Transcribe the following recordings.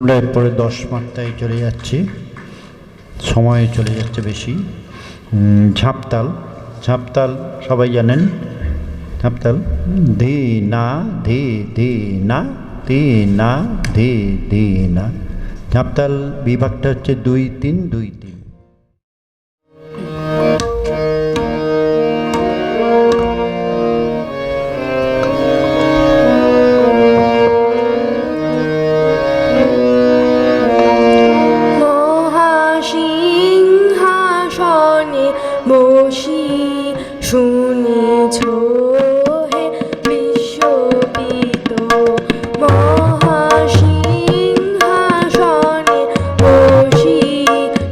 আমরা এরপরে 10 মাত্রায় চলে যাচ্ছি, সময় চলে যাচ্ছে বেশি। ঝাঁপতাল, ঝাঁপতাল সবাই জানেন। ঝাঁপতাল ধি না ধি ধি না ধি না ধি ধি না। ঝাঁপতাল বিভাগটা হচ্ছে 2-3 2-3। বসি শুনেছ হে বিশ্বপিত মহাসিংহাসনে বসি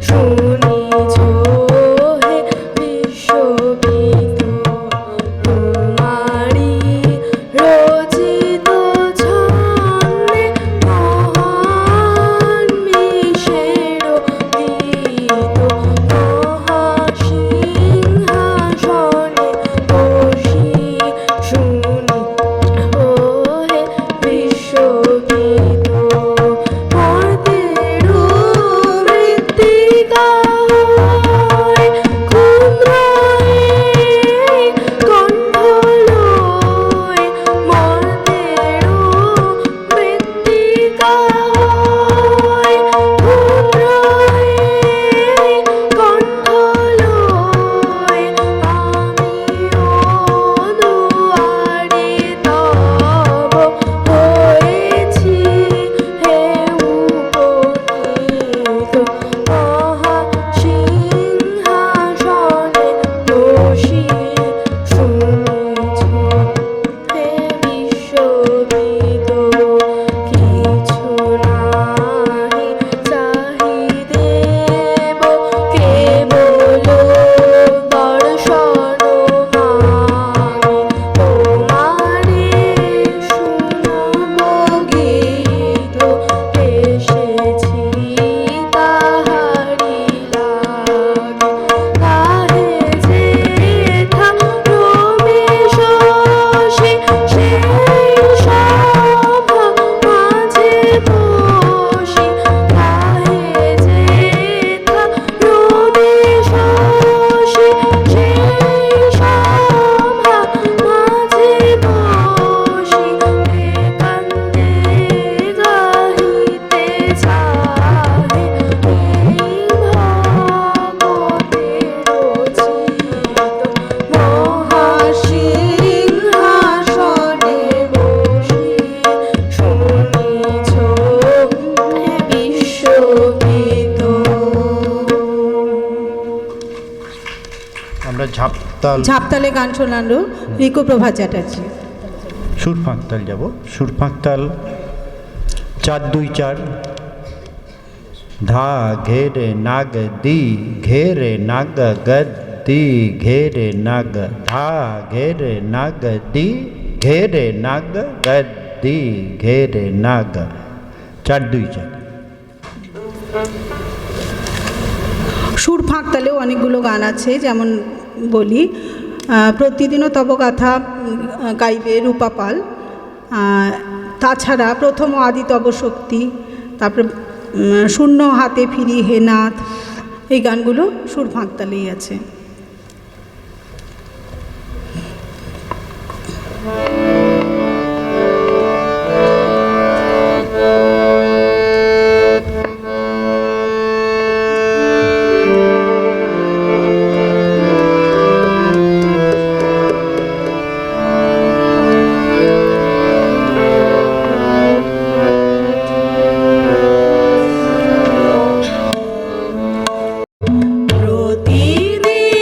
শুনেছ হে বিশ্বপিত তোমারি রচিত ছন্দে মহান বিশ্বের গীত ঝাঁপতালে গান শোনালো রিকু প্রভাত চ্যাটার্জি। সুরফাঁকতাল যাব। সুরফাঁকতাল 4-2-4। ধা ঘেরে নাগ দি ঘেরে নাগ গদি ঘেরে নাগ ধা ঘেরে নাগ দি ঘেরে নাগ গদি ঘেরে নাগ। 4-2-4। সুরফাঁকতালেও অনেকগুলো গান আছে, যেমন বলি প্রতিদিনও তব গাথা গাইবে রূপা পাল, তাছাড়া প্রথম আদি তব শক্তি, তারপরে শূন্য হাতে ফিরি হে নাথ, এই গানগুলো সুরফাঁকতালেই আছে। প্রতিদিন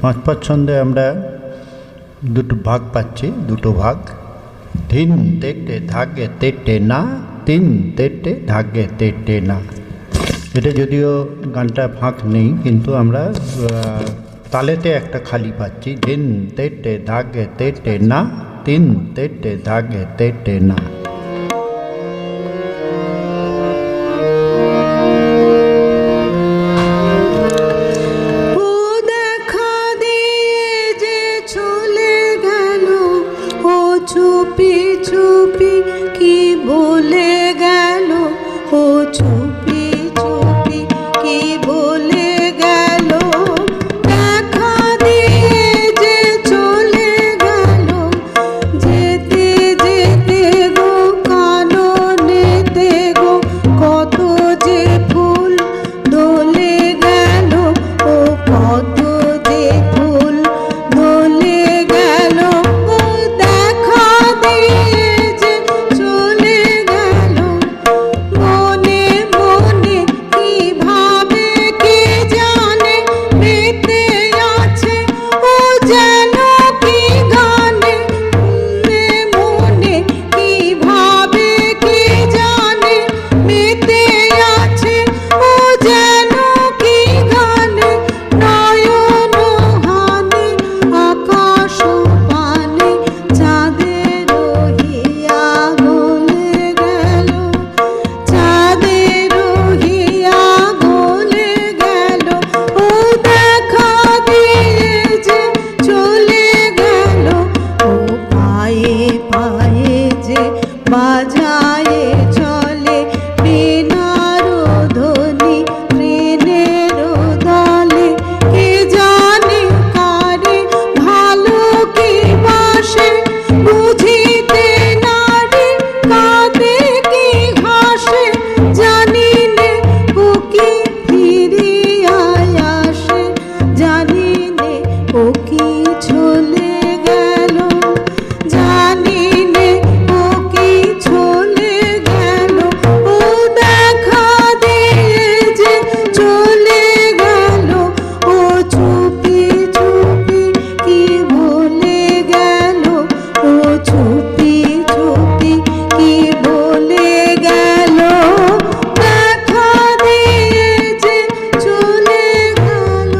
পাঁচ পাঁচ ছন্দে আমরা দুটো ভাগ পাচ্ছি, দুটো ভাগ। ধিন তেটে ধাগে তেটে না, তিন তেটে ধাগে তেটে না। এটা যদিও গানটা ফাঁক নেই, কিন্তু আমরা তালেতে একটা খালি পাচ্ছি। ধিন তেটে ধাগে তেটে না, তিন তেটে ধাগে তেটে না। ও দেখা দিয়ে যে চলে গেল, ও চুপি চুপি কি বলে গেল, ও চুপি চুপি কি বলে গেল। দেখা দিয়ে যে চলে গেল, যেতে যেতে গো কাননেতে গো কত যে ফুল দোলে গেল, ও কত যে ফুল দোলে গেল। ও দেখা দিয়ে যে চলে গেল, মনে মনে কি ভাবে কে জানে, মেতে আছে ও যেন কি গানে। মনে মনে কি ভাবে কে জানে, মেতে আছে ও যেন কি গানে। নয়ন হানে আকাশ পানে, চাঁদের হিয়া গলে গেল, চাঁদের হিয়া গলে গেল। ও দেখা দিয়ে যে চলে গেল, ও পায়ে পায়ে যে বাজায়ে চলে বীণার ধ্বনি ট্রেনের দলে। কে জানে কারে ভালো কি বাসে, বুঝিতে নারে কাঁদে কি হাসে। জানি নে ও কি ফিরিয়ায় আসে, জানি নে ও কি চলে গেল, জানি নে ও কি চলে গেল। ও দেখা দিয়ে যে চলে গেল, ও চুপি চুপি কি বলে গেল, ও চুপি চুপি কি বলে গেল। দেখা দিয়ে যে চলে গেল।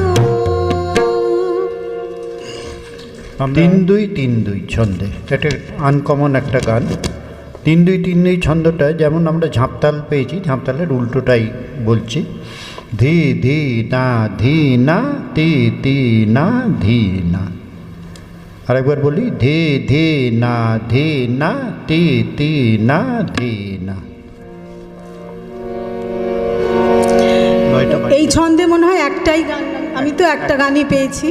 তিন দুই তিন দুই ছন্দে, এটা আনকমন একটা গান। তিন দুই তিন দুই ছন্দটা যেমন আমরা ঝাঁপতাল পেয়েছি, ঝাঁপতালের উল্টোটাই বলছি। ধি ধি না ধি না, তি তি না ধি না। আরেকবার বলি, ধি ধি না ধি না, তি তি না ধি না। এই ছন্দে মনে হয় একটাই গান, আমি তো একটা গানই পেয়েছি।